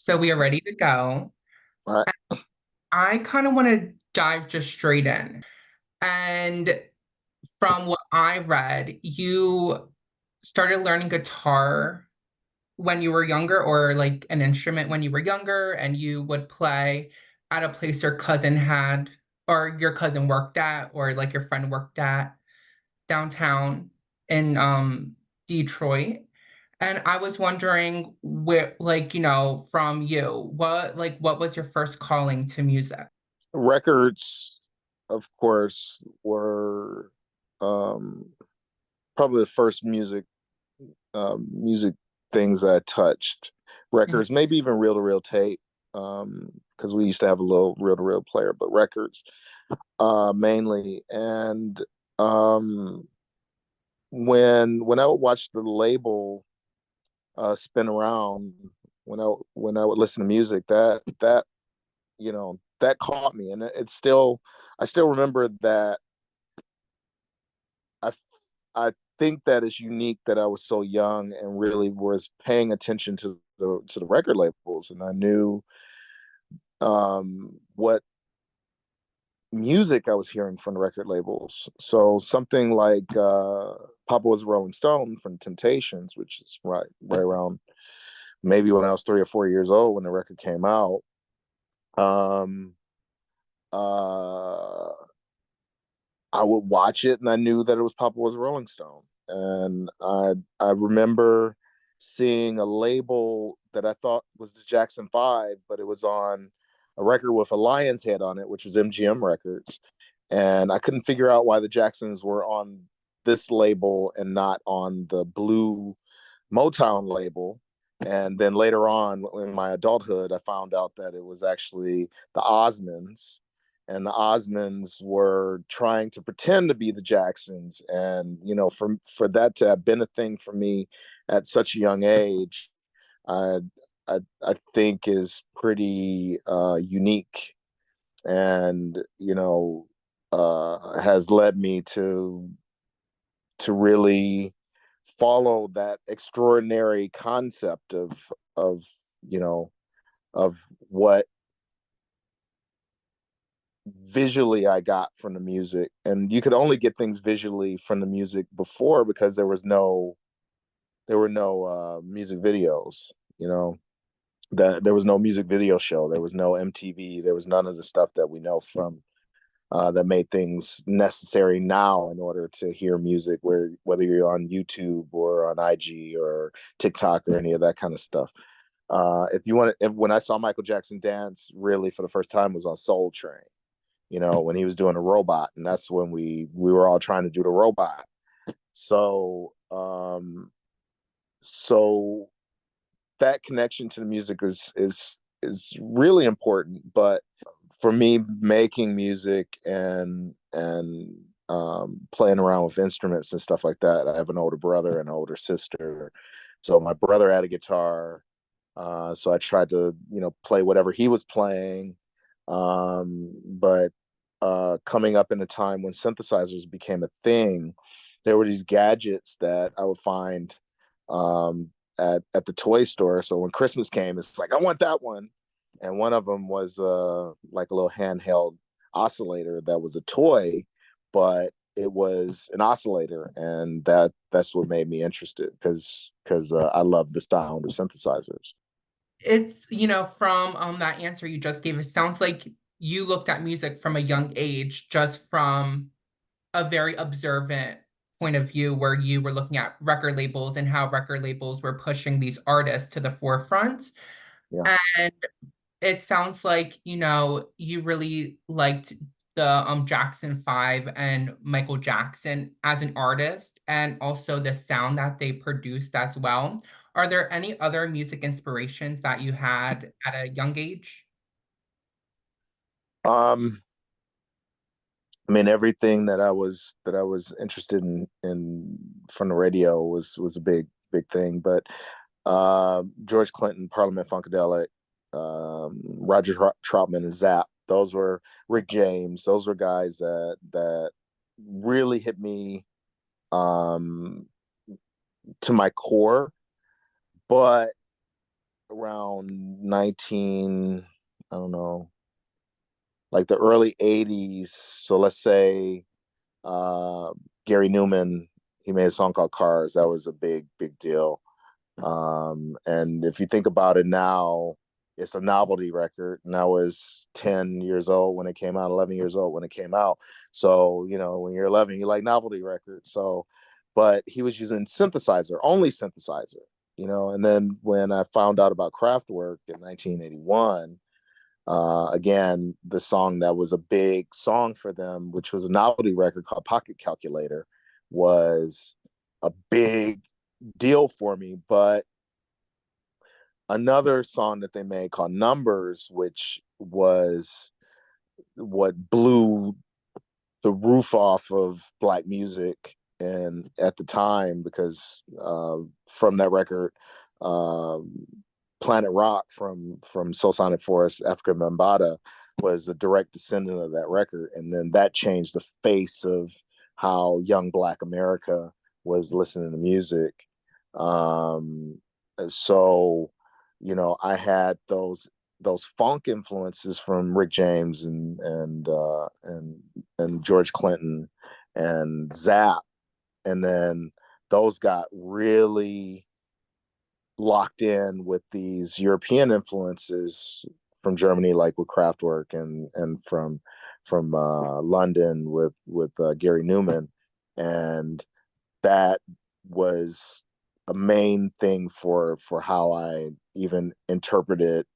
So we are ready to go. All right. I kind of want to dive just straight in. And from what I read, you started learning guitar when you were younger, or like an instrument when you were younger, and you would play at a place your cousin had, or your cousin worked at, or like your friend worked at downtown in Detroit. And I was wondering where, like, from you, what was your first calling to music? Records, of course, were um, probably the first music things I touched. Mhm. Records, maybe even reel-to-reel tape, because we used to have a little reel-to-reel player, but records mainly. And um, when I would watch the label spin around, when I would listen to music, that caught me, and I still remember that. I i think that is unique that I was so young and really was paying attention to the record labels, and I knew what music I was hearing from the record labels. So something like Papa Was a Rolling Stone from Temptations, which is right around maybe when I was 3 or 4 years old when the record came out. um uh I would watch it, and I knew that it was Papa Was a Rolling Stone. And I remember seeing a label that I thought was the Jackson Five, but it was on a record with a lion's head on it, which was MGM Records. And I couldn't figure out why the Jacksons were on this label and not on the blue Motown label. And then later on, in my adulthood, I found out that it was actually the Osmonds, and the Osmonds were trying to pretend to be the Jacksons. And for that to have been a thing for me at such a young age, I I think is pretty unique, and has led me to really follow that extraordinary concept of you know of what visually I got from the music. And you could only get things visually from the music before, because there were no music videos. That there was no music video show, there was no MTV, there was none of the stuff that we know from that made things necessary now in order to hear music, whether you're on YouTube or on IG or TikTok or any of that kind of stuff. When I saw Michael Jackson dance really for the first time was on Soul Train, when he was doing a robot, and that's when we were all trying to do the robot. So that connection to the music is really important. But for me, making music and playing around with instruments and stuff like that, I have an older brother and an older sister. So my brother had a guitar, so I tried to play whatever he was playing. But coming up in a time when synthesizers became a thing, there were these gadgets that I would find um, at the toy store. So when Christmas came, it's like, I want that one. And one of them was like a little handheld oscillator that was a toy, but it was an oscillator, and that's what made me interested, because I love the sound of synthesizers. It's, from that answer you just gave, it sounds like you looked at music from a young age, just from a very observant point of view, where you were looking at record labels and how record labels were pushing these artists to the forefront. Yeah. And it sounds like, you really liked the Jackson 5 and Michael Jackson as an artist, and also the sound that they produced as well. Are there any other music inspirations that you had at a young age? Um, I mean, everything that I was interested in from the radio was a big thing. But George Clinton, Parliament Funkadelic, Roger Troutman, and Zapp. Those were Rick James. Those were guys that really hit me um, to my core. But around 19, I don't know, like the early 80s. So let's say uh, Gary Newman, he made a song called Cars. That was a big deal. And if you think about it now, it's a novelty record. And I was 10 years old when it came out, 11 years old when it came out. So, you know, when you're 11, you like novelty records. So, but he was using synthesizer, only synthesizer, you know. And then when I found out about Kraftwerk in 1981, again, the song that was a big song for them, which was a novelty record called Pocket Calculator, was a big deal for me. But another song that they made called Numbers, which was what blew the roof off of black music and at the time, because from that record, um, Planet Rock from Soul Sonic Force, Africa Bambaataa, was a direct descendant of that record, and then that changed the face of how young Black America was listening to music. Um, so, you know, I had those funk influences from Rick James and George Clinton and Zapp, and then those got really locked in with these European influences from Germany, like with Kraftwerk, and from London with Gary Newman, and that was a main thing for how I even interpreted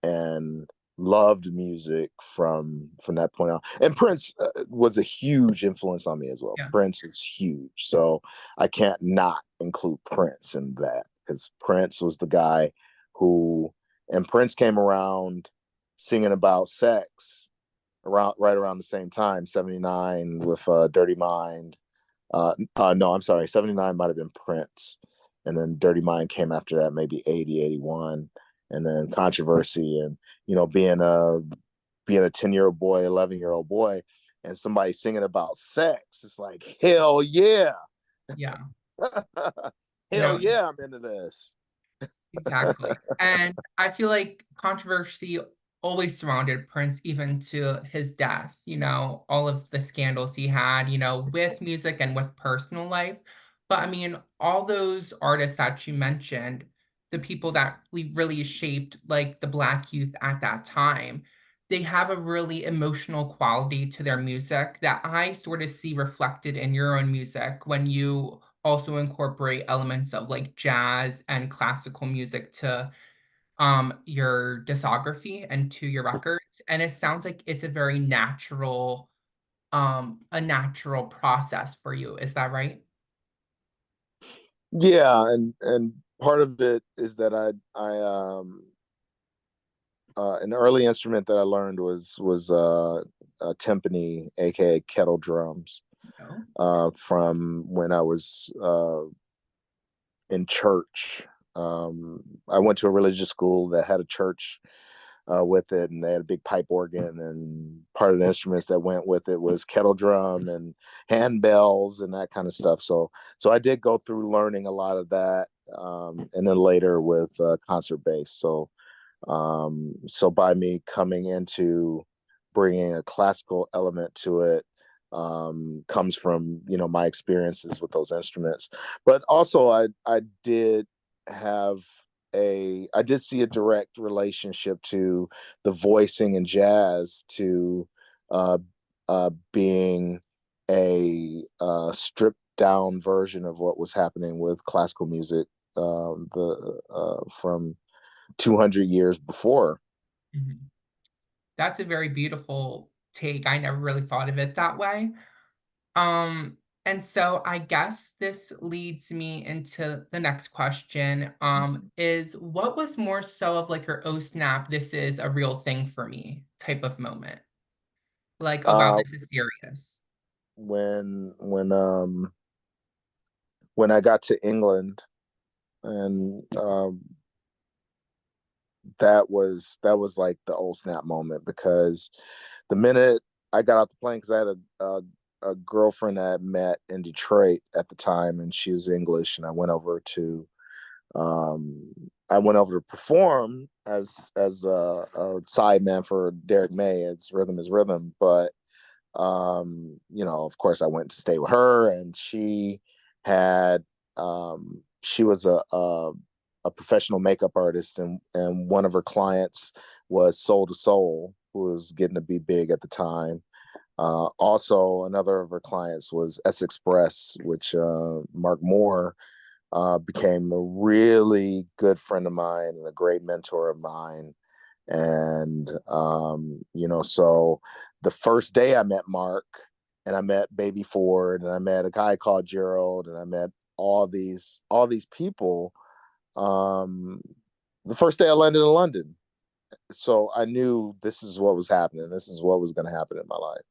and loved music from that point on. And Prince was a huge influence on me as well. Yeah. Prince was huge, so I can't not include Prince in that, because Prince was the guy who, and Prince came around singing about sex around right around the same time, 79 with Dirty Mind. No, I'm sorry, 79 might have been Prince. And then Dirty Mind came after that, maybe 80, 81. And then Controversy, and, you know, being a 10-year-old boy, 11-year-old boy, and somebody singing about sex. It's like, hell yeah. Yeah. Hell No, yeah, I'm into this. exactly. And I feel like controversy always surrounded Prince, even to his death, all of the scandals he had, with music and with personal life. But I mean, all those artists that you mentioned, the people that really shaped like the Black youth at that time, they have a really emotional quality to their music that I sort of see reflected in your own music when you also incorporate elements of like jazz and classical music to your discography and to your records, and it sounds like it's a natural process for you. Is that right? Yeah, and part of it is that I an early instrument that I learned was timpani, aka kettle drums, No. from when I was in church. I went to a religious school that had a church with it, and they had a big pipe organ, and part of the instruments that went with it was kettle drum and handbells and that kind of stuff. So I did go through learning a lot of that, and then later with concert bass. So by me coming into bringing a classical element to it, comes from, you know, my experiences with those instruments. But also I did have I did see a direct relationship to the voicing in jazz, to uh, being a stripped down version of what was happening with classical music, the from 200 years before. Mhm. That's a very beautiful take. I never really thought of it that way. Um, and so I guess this leads me into the next question, is what was more so of like your "Oh snap, this is a real thing for me" type of moment? Like, "Oh wow, Uh, this is serious." when when um when I got to England, and that was like the old snap moment, because the minute I got off the plane, because I had a girlfriend that I met in Detroit at the time, and she was English, and I went over to I went over to perform as a sideman for Derek May. It's Rhythm is Rhythm, but of course, I went to stay with her, and had she was a professional makeup artist, and one of her clients was Soul to Soul, who was getting to be big at the time. Also, another of her clients was S Express, which Mark Moore became a really good friend of mine and a great mentor of mine. And so the first day I met Mark, and I met Baby Ford, and I met a guy called Gerald, and I met all these people. Um, the first day I landed in London, so I knew this is what was happening. This is what was going to happen in my life.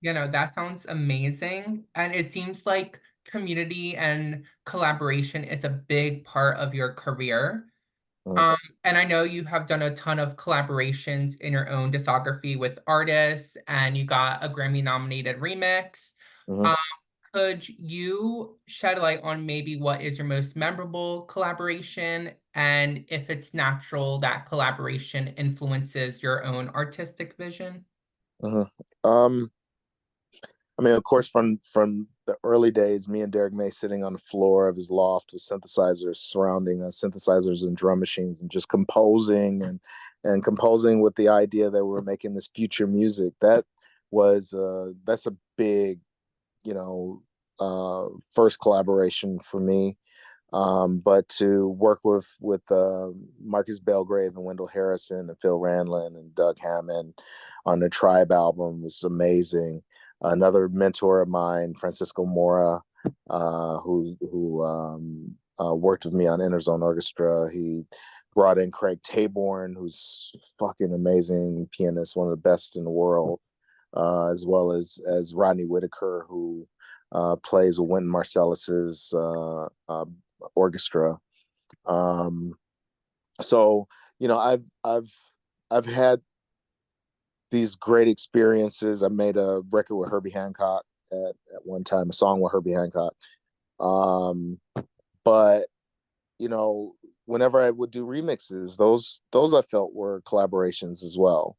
That sounds amazing. And it seems like community and collaboration is a big part of your career. Mm-hmm. Um, and I know you have done a ton of collaborations in your own discography with artists, and you got a Grammy nominated remix. Mm-hmm. Um, could you shed light on maybe what is your most memorable collaboration, and if it's natural that collaboration influences your own artistic vision? Mm-hmm. I mean, of course, from the early days, me and Derek May sitting on the floor of his loft with synthesizers surrounding us, synthesizers and drum machines, and just composing and composing with the idea that we were making this future music. That's a big, you know, first collaboration for me. But to work with Marcus Belgrave and Wendell Harrison and Phil Randlin and Doug Hammond on the Tribe album was amazing. Another mentor of mine, Francisco Mora, who worked with me on Interzone Orchestra. He brought in Craig Taborn, who's fucking amazing pianist, one of the best in the world, as well as Rodney Whitaker, who plays with Wynton Marsalis's orchestra. Um, so I've had these great experiences. I made a record with Herbie Hancock at one time, a song with Herbie Hancock. Um, but whenever I would do remixes, those I felt were collaborations as well.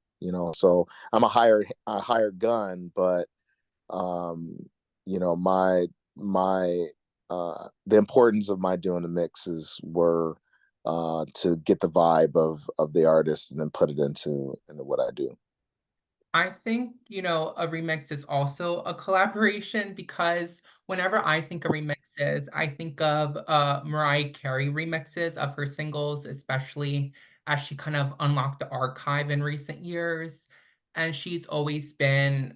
So I'm a hired gun, but um, my the importance of my doing the mixes were to get the vibe of the artist and then put it into what I do. I think, a remix is also a collaboration because whenever I think of remixes, I think of Mariah Carey remixes of her singles, especially as she kind of unlocked the archive in recent years. And she's always doing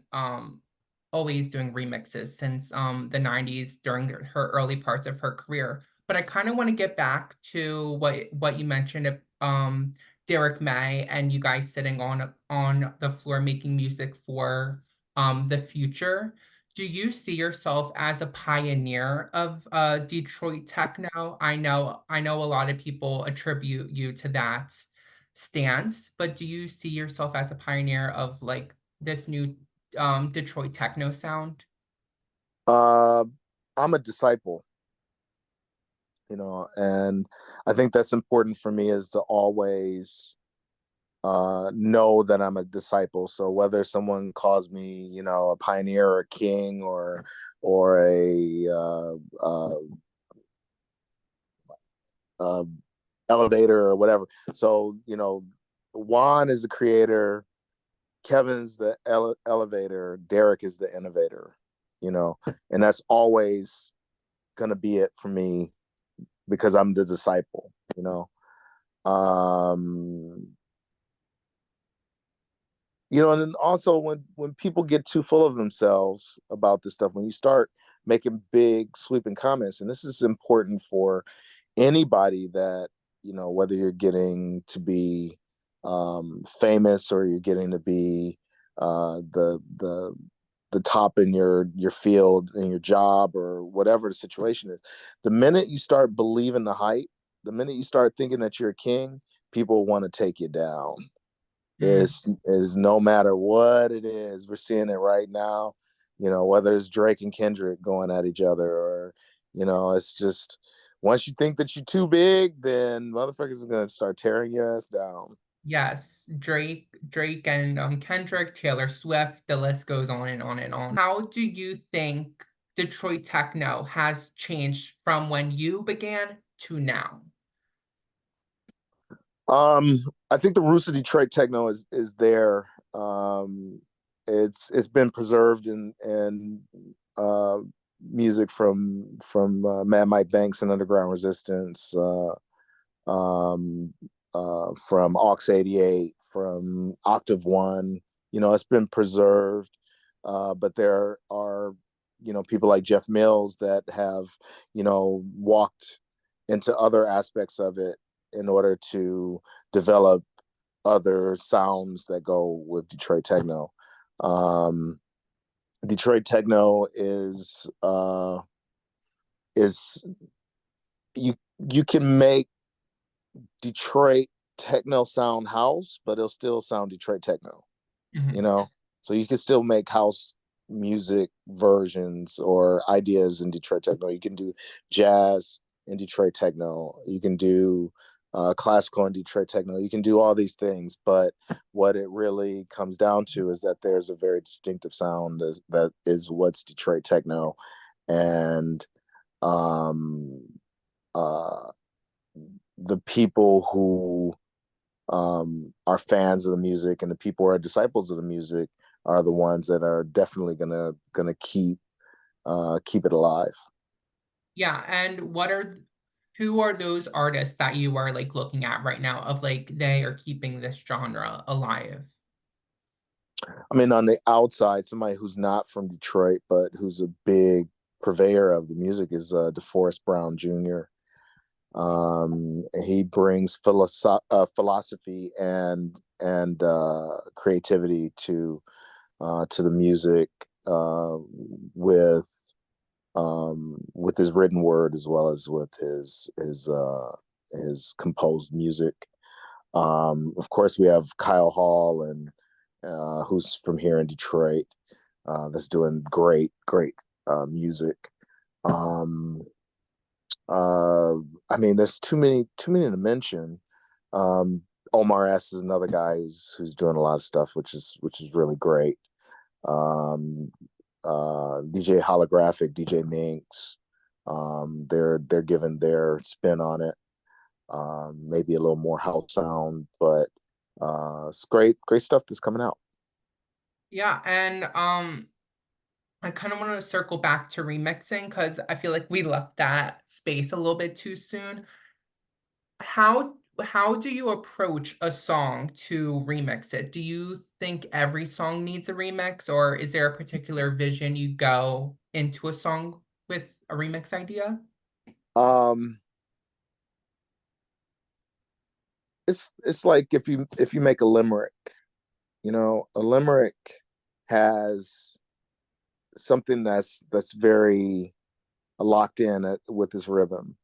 remixes since the 90s during her early parts of her career. But I kind of want to get back to what you mentioned Derek May and you guys sitting on the floor making music for the future. Do you see yourself as a pioneer of Detroit techno? I know a lot of people attribute you to that stance, but do you see yourself as a pioneer of like this new Detroit techno sound? Uh, I'm a disciple, and I think that's important for me is to always know that I'm a disciple. So whether someone calls me, a pioneer or a king or a uh, elevator or whatever. So Juan is the creator, Kevin's the elevator, Derek is the innovator. And that's always gonna be it for me because I'm the disciple. Um, and then also when people get too full of themselves about this stuff, when you start making big sweeping comments, and this is important for anybody that whether you're getting to be famous or you're getting to be the top in your field in your job or whatever the situation is, the minute you start believing the hype, the minute you start thinking that you're a king, people want to take you down. Mm. Is no matter what it is. We're seeing it right now. Whether it's Drake and Kendrick going at each other, or it's just once you think that you're too big, then motherfuckers are gonna start tearing your ass down. Yes, Drake and Kendrick, Taylor Swift, the list goes on and on and on. How do you think Detroit techno has changed from when you began to now? Um, I think the roots of Detroit techno is there. It's been preserved in uh, music from Mad Mike Banks and Underground Resistance, um, from Aux 88, from Octave One. You know, it's been preserved, but there are people like Jeff Mills that have walked into other aspects of it in order to develop other sounds that go with Detroit techno. Um, Detroit techno is you you can make Detroit techno sound house, but it'll still sound Detroit techno, you Mhm. know? So you can still make house music versions or ideas in Detroit techno. You can do jazz in Detroit techno. You can do classical in Detroit techno. You can do all these things, but what it really comes down to is that there's a very distinctive sound that is what's Detroit techno, and um, uh, the people who are fans of the music and the people who are disciples of the music are the ones that are definitely gonna keep it alive. Yeah, and who are those artists that you are like looking at right now of like they are keeping this genre alive? I mean, on the outside, somebody who's not from Detroit but who's a big purveyor of the music is DeForest Brown Jr. He brings philosophy and creativity to the music, with with his written word as well as with his composed music. Of course, we have Kyle Hall and who's from here in Detroit, that's doing great music. Um, uh, I mean, there's too many to mention. Um, Omar S is another guy who's doing a lot of stuff, which is really great. Um, DJ Holographic, DJ Minx, they're giving their spin on it. Maybe a little more house sound, but it's great stuff that's coming out. Yeah, and I kind of want to circle back to remixing because I feel like we left that space a little bit too soon. How do you approach a song to remix it? Do you think every song needs a remix, or is there a particular vision you go into a song with a remix idea? Um, it's like if you make a limerick, a limerick has something that's very locked in with this rhythm.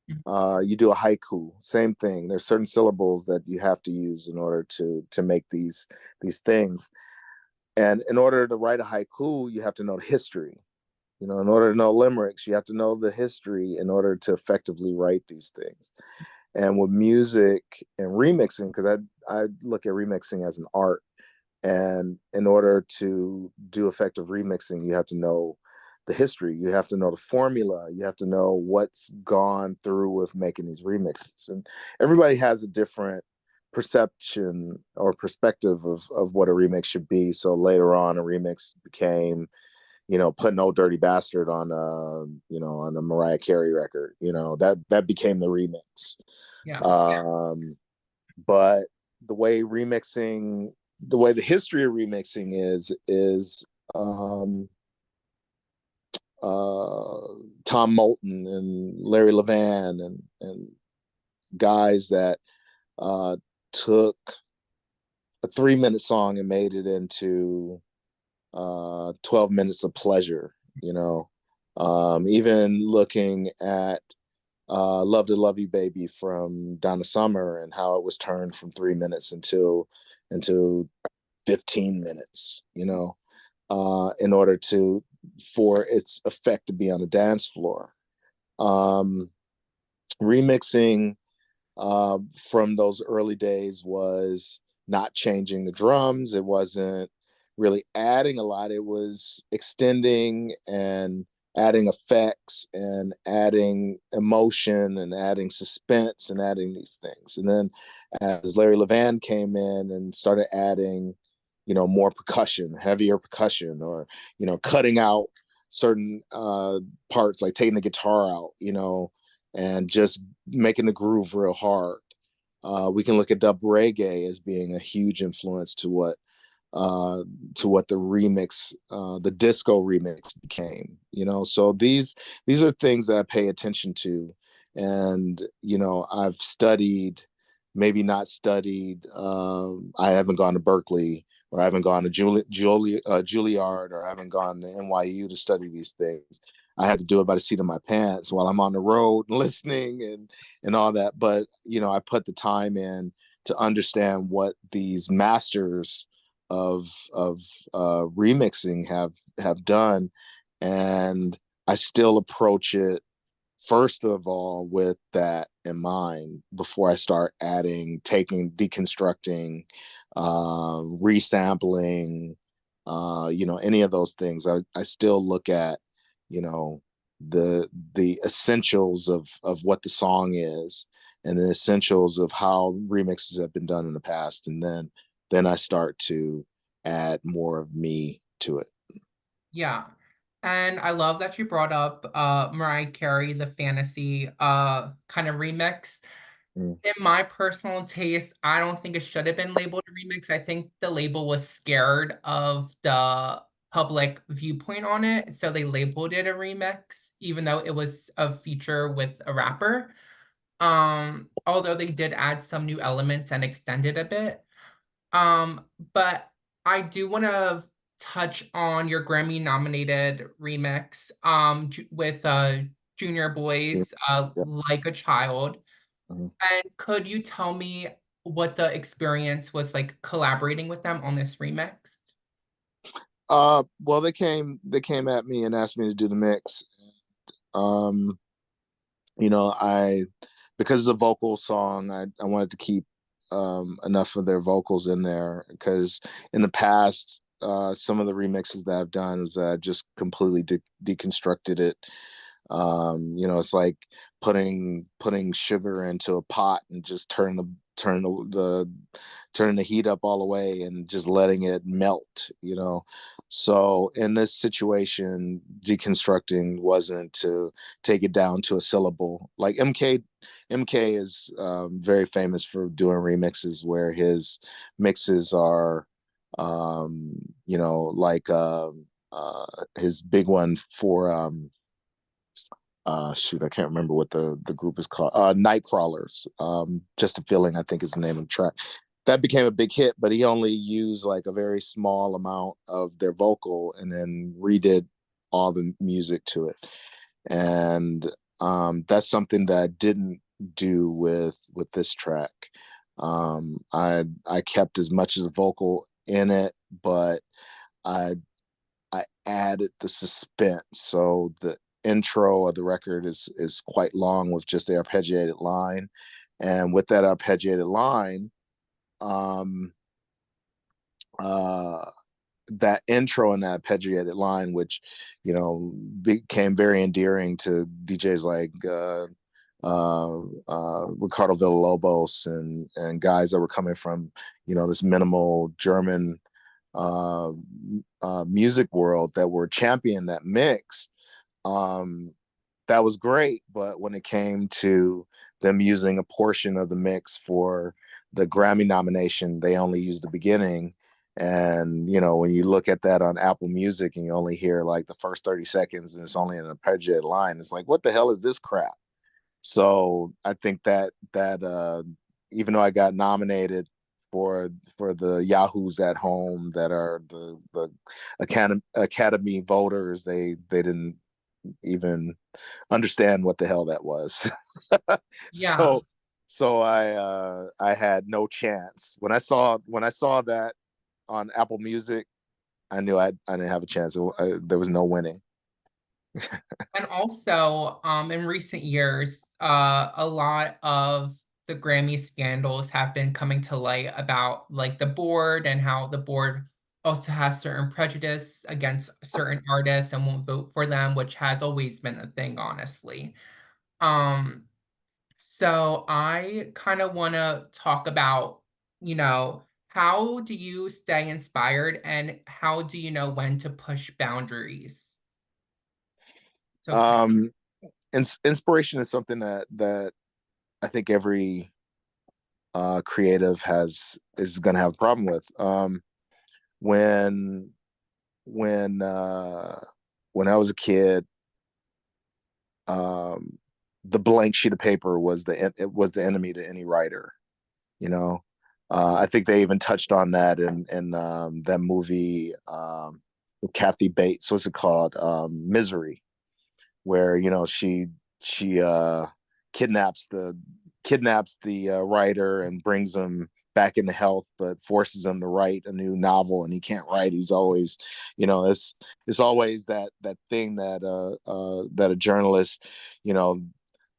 You do a haiku, same thing. There's certain syllables that you have to use in order to make these things. And in order to write a haiku, you have to know the history. In order to know limericks, you have to know the history in order to effectively write these things. And with music and remixing, because I look at remixing as an art, and in order to do effective remixing, you have to know the history, you have to know the formula, you have to know what's gone through with making these remixes. And everybody has a different perception or perspective of what a remix should be. So later on, a remix became, putting "Old Dirty Bastard" on on a Mariah Carey record. That became the remix. Yeah. Um, but the way remixing, the way the history of remixing is um, uh, Tom Moulton and Larry Levan and guys that uh, took a 3 minute song and made it into 12 minutes of pleasure. Even looking at "Love to Love You Baby" from Donna Summer and how it was turned from 3 minutes into 15 minutes, in order to for its effect to be on a dance floor. Um, Remixing from those early days was not changing the drums. It wasn't really adding a lot. It was extending and adding effects and adding emotion and adding suspense and adding these things. And then as Larry Levan came in and started adding, more percussion, heavier percussion, or, cutting out certain parts, like taking the guitar out, and just making the groove real hard. We can look at dub reggae as being a huge influence uh, to what the disco remix became. So these are things that I pay attention to, and I've studied, maybe not studied. I haven't gone to Berkeley, or I haven't gone to Juilliard, or I haven't gone to NYU to study these things. I had to do it by the seat of my pants while I'm on the road listening and all that. But I put the time in to understand what these masters of remixing have done, and I still approach it first of all with that in mind before I start adding, taking, deconstructing, resampling, any of those things. I still look at, you know, the essentials of what the song is, and the essentials of how remixes have been done in the past, and then I start to add more of me to it. Yeah. And I love that you brought up Mariah Carey, the fantasy kind of remix. Mm, In my personal taste, I don't think it should have been labeled a remix. I think the label was scared of the public viewpoint on it, so they labeled it a remix, even though it was a feature with a rapper. Although they did add some new elements and extend it a bit. But I do want to touch on your Grammy nominated remix with Junior yeah, Boys, yeah. Like a Child. Mhm. And could you tell me what the experience was like collaborating with them on this remix? Well, they came at me and asked me to do the mix. Um, I because it's a vocal song, I wanted to keep enough of their vocals in there, because in the past, some of the remixes that I've done is that I just completely deconstructed it. It's like putting sugar into a pot and just turning the heat up all the way and just letting it melt. So in this situation, deconstructing wasn't to take it down to a syllable. Like MK is very famous for doing remixes where his mixes are, like his big one for shoot, I can't remember what the group is called. Nightcrawlers. Just a Feeling, I think, is the name of the track. That became a big hit, but he only used like a very small amount of their vocal and then redid all the music to it. And that's something that I didn't do with this track. I kept as much of the vocal in it, but I I added the suspense. So the intro of the record is quite long with just the arpeggiated line, and with that arpeggiated line, um, uh, that intro and that arpeggiated line, which became very endearing to DJs like Ricardo Villalobos and guys that were coming from this minimal German uh, music world that were championing that mix. Um, that was great, but when it came to them using a portion of the mix for the Grammy nomination, they only used the beginning. And when you look at that on Apple Music and you only hear like the first 30 seconds and it's only an arpeggiated line, it's like, what the hell is this crap? So I think that even though I got nominated for the Yahoos at home that are the Academy voters, they didn't even understand what the hell that was. Yeah. so so I had no chance when I saw that on Apple Music. I knew I didn't have a chance. There was no winning. And also, in recent years, a lot of the Grammy scandals have been coming to light about like the board and how the board also has certain prejudice against certain artists and won't vote for them, which has always been a thing, honestly. Um, so I kind of want to talk about, how do you stay inspired and how do you know when to push boundaries? So Um, Inspiration is something that I think every creative has is going to have a problem with. When when uh, when I was a kid, um, the blank sheet of paper was the enemy to any writer. You know, I think they even touched on that in that movie with Kathy Bates. What's it called? Misery, where she kidnaps the writer and brings him back into health, but forces him to write a new novel, and he can't write. He's always, it's always that thing that a journalist, you know,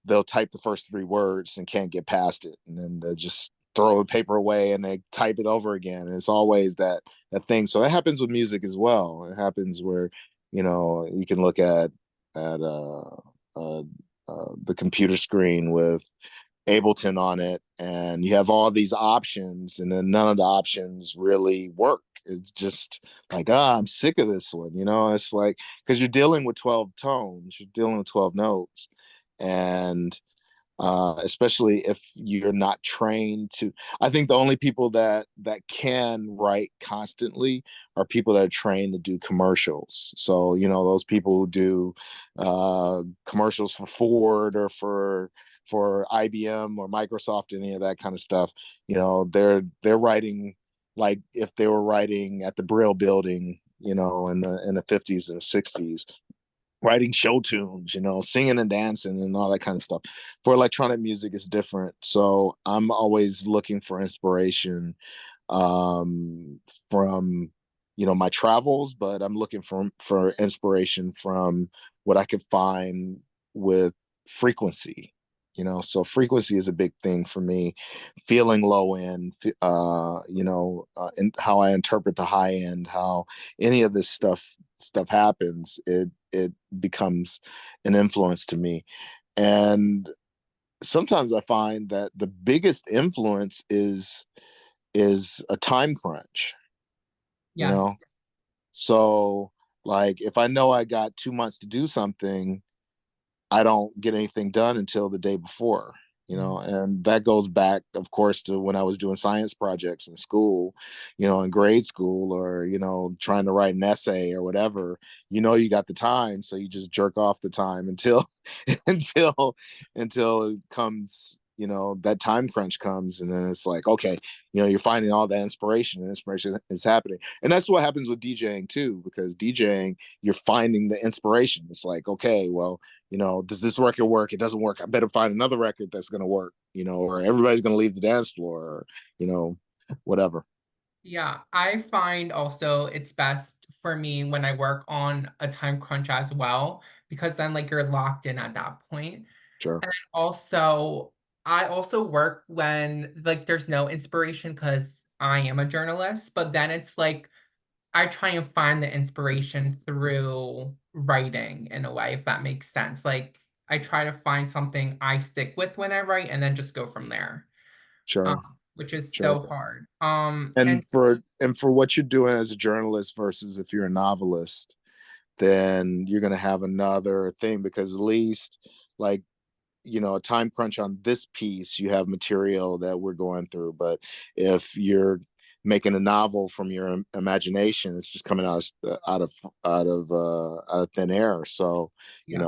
they'll type the first three words and can't get past it, and then they just throw the paper away and they type it over again. And it's always that thing. So that happens with music as well. It happens where you can look at the computer screen with Ableton on it, and you have all these options, and then none of the options really work. It's just like, I'm sick of this one. It's like, because you're dealing with 12 tones, you're dealing with 12 notes, and especially if you're not trained to. I think the only people that can write constantly are people that are trained to do commercials. So those people who do commercials for Ford or for IBM or Microsoft, any of that kind of stuff. They're writing like if they were writing at the Brill Building, in the 50s and 60s, writing show tunes, singing and dancing and all that kind of stuff. For electronic music, it's different. So I'm always looking for inspiration um, from, my travels, but I'm looking for inspiration from what I could find with frequency. So frequency is a big thing for me. Feeling low end, and how I interpret the high end, how any of this stuff happens. It becomes an influence to me. And sometimes I find that the biggest influence is a time crunch, you yes. know? So like if I know I got 2 months to do something, I don't get anything done until the day before, Mm. and that goes back, of course, to when I was doing science projects in school, in grade school, or, trying to write an essay or whatever. You got the time, so you just jerk off the time until until until it comes, that time crunch comes, and then it's like, okay, you're finding all that inspiration, and inspiration is happening. And that's what happens with DJing too, because DJing, you're finding the inspiration. It's like, okay, well, does this record work? It doesn't work. I better find another record that's going to work, or everybody's going to leave the dance floor, or, whatever. Yeah, I find also it's best for me when I work on a time crunch as well, because then like you're locked in at that point. Sure. And also, I also work when like there's no inspiration because I am a journalist, but then it's like I try and find the inspiration through writing in a way, if that makes sense. Like I try to find something I stick with when I write and then just go from there. Sure. Which is Sure. so hard. And And for what you're doing as a journalist versus if you're a novelist, then you're going to have another thing, because at least, like, a time crunch on this piece, you have material that we're going through. But if you're making a novel from your imagination, it's just coming out of thin air. So, yeah.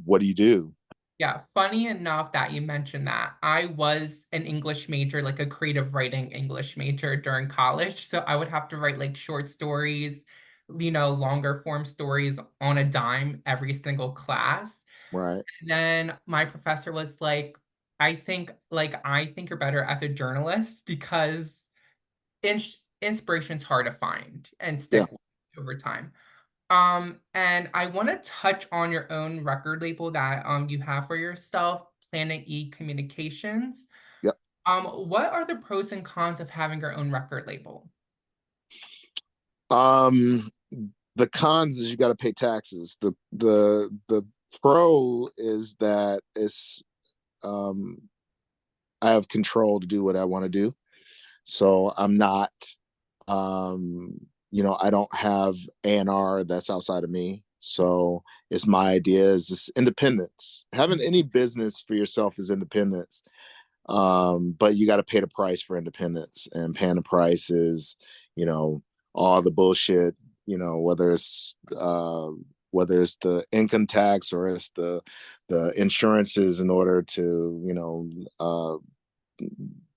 what do you do? Yeah, funny enough that you mentioned that. I was an English major, like a creative writing English major during college. So I would have to write like short stories, longer form stories on a dime every single class. Right. And then my professor was I think you're better as a journalist because inspiration's hard to find and Yeah. stick with over time. And I want to touch on your own record label that you have for yourself, Planet E Communications. Yep. What are the pros and cons of having your own record label? Um, the cons is you got to pay taxes. The pro is that it's um I have control to do what I want to do. So I'm not I don't have A&R that's outside of me. So it's my idea is this independence. Having any business for yourself is independence. But you got to pay the price for independence, and paying the price is, you know, all the bullshit, whether it's the income tax or it's the insurances in order to,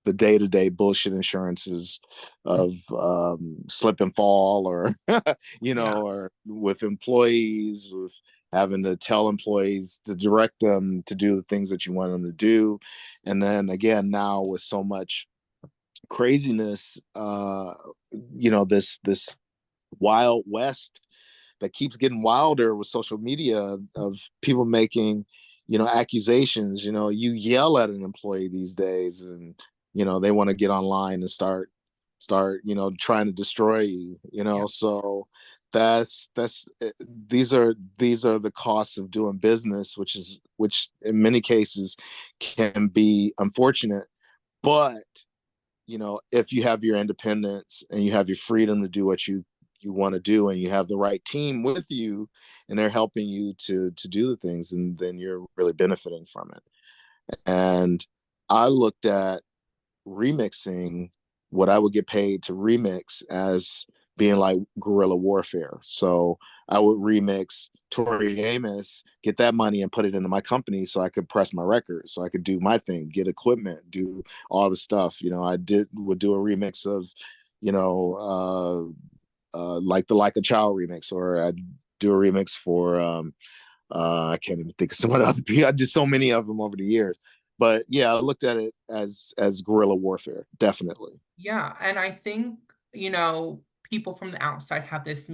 the day-to-day bullshit insurances of slip and fall, or Yeah, or with employees, with having to tell employees to direct them to do the things that you want them to do. And then again, now with so much craziness, this wild west that keeps getting wilder with social media, of people making, accusations. You yell at an employee these days, and they want to get online and start trying to destroy you. yeah, So that's these are the costs of doing business, which in many cases can be unfortunate. But if you have your independence and you have your freedom to do what you want to do, and you have the right team with you, and they're helping you to do the things, and then you're really benefiting from it. And I looked at remixing, what I would get paid to remix, as being like guerrilla warfare. So I would remix Tori Amos, get that money and put it into my company so I could press my records, so I could do my thing, get equipment, do all the stuff. I would do a remix of, like the Like a Child remix, or I'd do a remix for I can't even think of some of the other people. I did so many of them over the years. But yeah, I looked at it as guerrilla warfare, definitely. yeah. And I think, people from the outside have this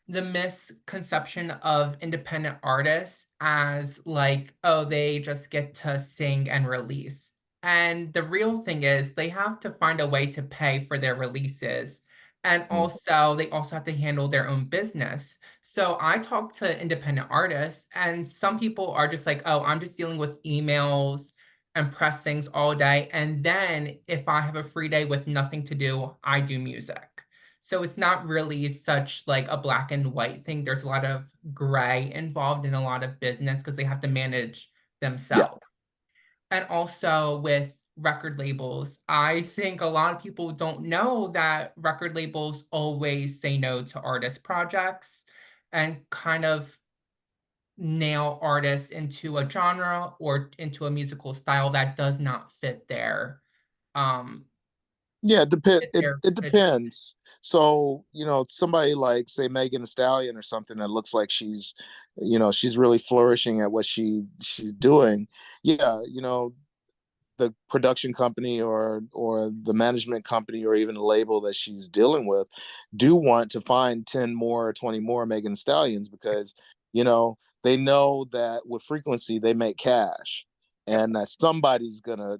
the misconception of independent artists as like, oh, they just get to sing and release. And the real thing is they have to find a way to pay for their releases. And Mm. also, they also have to handle their own business. So I talk to independent artists, and some people are just like, oh, I'm just dealing with emails and pressings all day. And then if I have a free day with nothing to do, I do music. So it's not really such like a black and white thing. There's a lot of gray involved in a lot of business because they have to manage Yeah. themselves. And also with record labels, I think a lot of people don't know that record labels always say no to artist projects and kind of nail artists into a genre or into a musical style that does not um Yeah, fit it their it vision. depends. So, somebody like, say, Megan Thee Stallion or something, that looks like she's really flourishing at what she's doing. Yeah, the production company, or the management company, or even the label that she's dealing with, do want to find 10 more or 20 more Megan Stallions, because they know that with frequency they make cash, Yep. and that somebody's gonna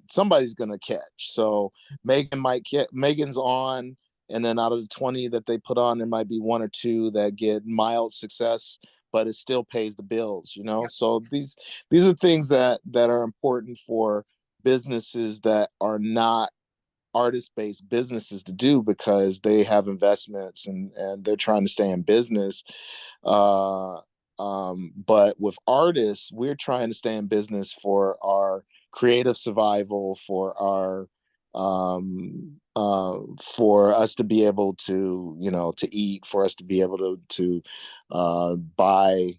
catch. So Megan's on, and then out of the 20 that they put on, there might be one or two that get mild success, but it still pays the bills. Yep. So these are things that are important for businesses that are not artist-based businesses to do, because they have investments, and they're trying to stay in business. uh but with artists, we're trying to stay in business for our creative survival, for us to be able to, to eat, for us to be able to buy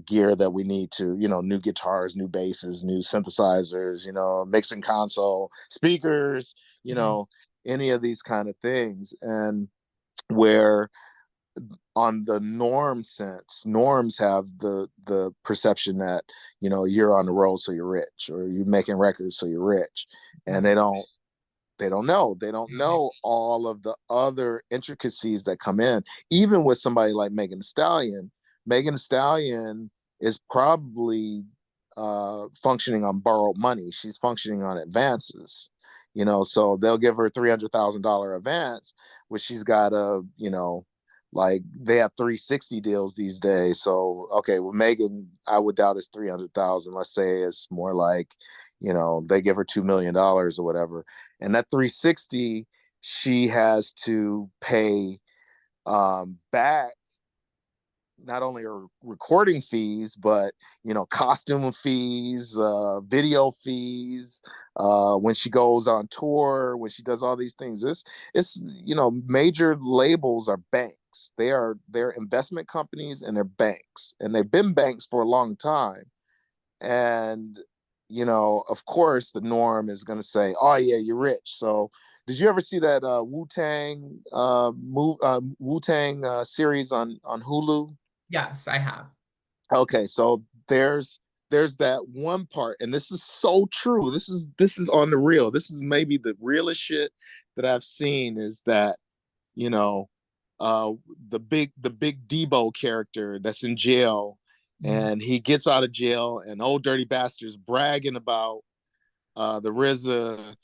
gear that we need to, new guitars, new basses, new synthesizers, mixing console, speakers, you Mhm. know, any of these kind of things. And where, on the norms have the perception that, you're on the road so you're rich, or you're making records so you're rich. And Mhm. they don't know all of the other intricacies that come in. Even with somebody like Megan Thee Stallion is probably functioning on borrowed money. She's functioning on advances. So they'll give her $300,000 advance, which she's got a, like they have 360 deals these days. So okay, well Megan, I would doubt it's 300,000. Let's say it's more like, they give her $2 million or whatever, and that 360 she has to pay back not only her recording fees, but costume fees, video fees, when she goes on tour, when she does all these things. It's major labels are banks. They're investment companies and they're banks, and they've been banks for a long time. And of course, the norm is going to say, "Oh yeah, you're rich." So did you ever see that Wu Tang series on Hulu? Yes, I have. Okay, so there's that one part, and this is so true. This is on the real. This is maybe the realest shit that I've seen. Is that you know, uh, the big Debo character that's in jail, Mhm. and he gets out of jail, and old dirty bastards bragging about the RZA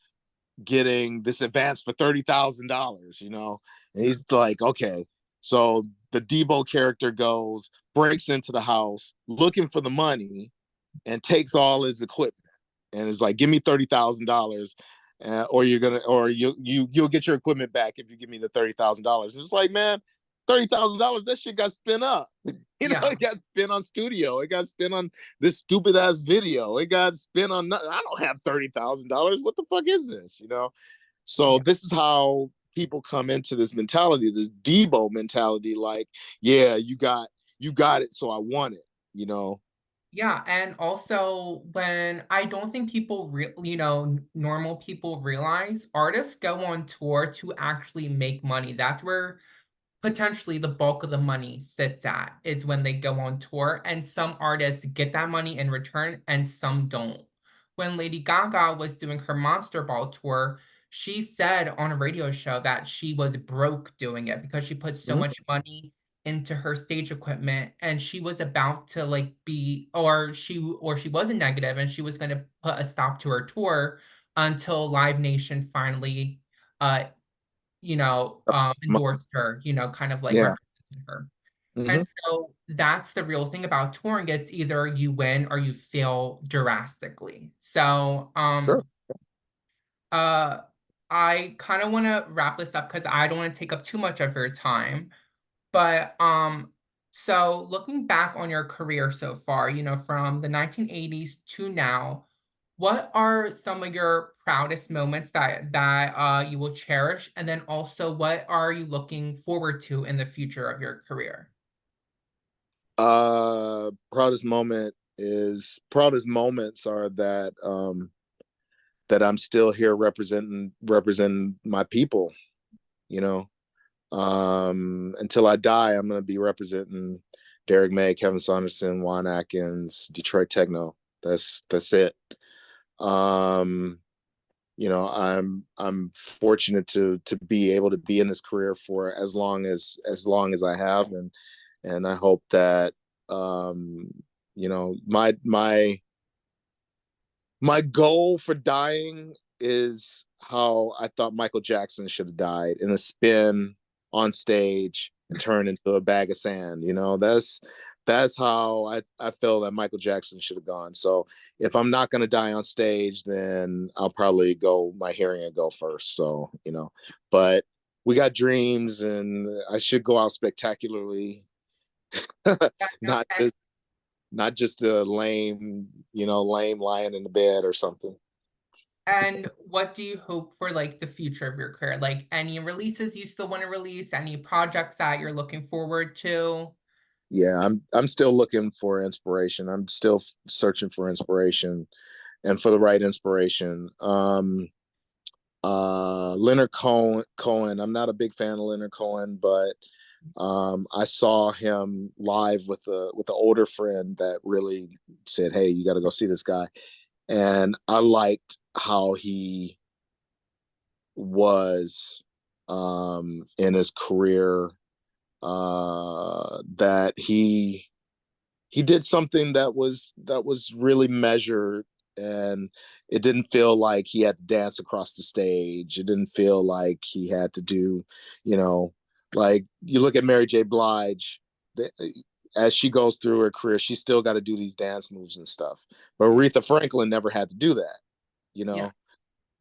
getting this advance for $30,000, and he's like, okay. So the Debo character goes, breaks into the house looking for the money, and takes all his equipment, and is like, give me $30,000. Or you'll get your equipment back if you give me the $30,000. It's like, man, $30,000, that shit got spent up. Yeah, It got spent on studio. It got spent on this stupid ass video. It got spent on nothing. I don't have $30,000. What the fuck is this? So yeah, this is how people come into this mentality, this Debo mentality. Like, yeah, you got it, so I want it. You know. yeah. And also, when I don't think people, normal people realize artists go on tour to actually make money. That's where potentially the bulk of the money sits at, is when they go on tour, and some artists get that money in return and some don't. When Lady Gaga was doing her Monster Ball tour, she said on a radio show that she was broke doing it because she put so Mhm. much money into her stage equipment, and she was about to like be, or she wasn't negative, and she was going to put a stop to her tour until Live Nation finally uh endorsed her, kind of like Yeah. represented her. And Hmm. so that's the real thing about touring. It's either you win or you fail drastically. So Sure. uh I kind of want to wrap this up because I don't want to take up too much of your time. But so looking back on your career so far, from the 1980s to now, what are some of your proudest moments that you will cherish? And then also, what are you looking forward to in the future of your career? Proudest moments are that I'm still here representing my people, you know. Until I die, I'm gonna be representing Derek May, Kevin Saunderson, Juan Atkins, Detroit Techno. That's it. Um, I'm fortunate to be able to be in this career for as long as I have, and I hope that my goal for dying is how I thought Michael Jackson should have died, in a spin on stage and turn into a bag of sand. That's how I feel that Michael Jackson should have gone. So if I'm not gonna die on stage, then I'll probably go my hearing and go first. So, but we got dreams, and I should go out spectacularly, not And, just not just a lame lying in the bed or something. and what do you hope for like the future of your career? Like any releases you still want to release, any projects that you're looking forward to? Yeah, I'm still looking for inspiration. I'm still searching for inspiration and for the right inspiration. Leonard Cohen. I'm not a big fan of Leonard Cohen, but I saw him live with the older friend that really said, "Hey, you got to go see this guy." And I liked how he was in his career, that he he did something that was really measured, and it didn't feel like he had to dance across the stage. It didn't feel like he had to do, you know, like you look at Mary J. Blige, as she goes through her career, she still got to do these dance moves and stuff. But Aretha Franklin never had to do that, you Yeah. know.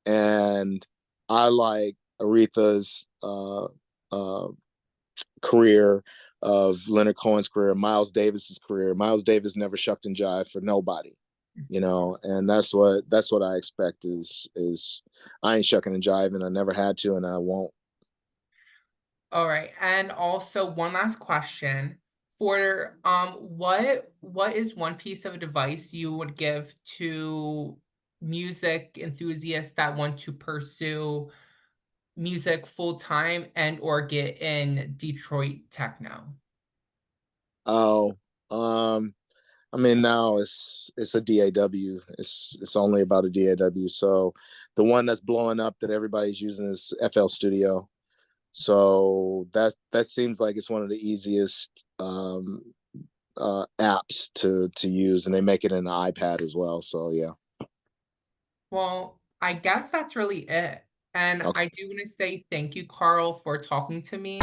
And I like Aretha's career, of Leonard Cohen's career, Miles Davis's career. Miles Davis never shucked and jived for nobody, you know, and that's what I expect is I ain't shucking and jiving. I never had to, and I won't. All right. And also one last question. For what is one piece of advice you would give to music enthusiasts that want to pursue music full time and or get in Detroit techno? Oh, I mean, now it's a DAW. It's only about a DAW. So the one that's blowing up that everybody's using is FL Studio. So that seems like it's one of the easiest apps to use, and they make it in the iPad as well. So yeah. Well, I guess that's really it. And Okay. I do want to say thank you, Carl, for talking to me.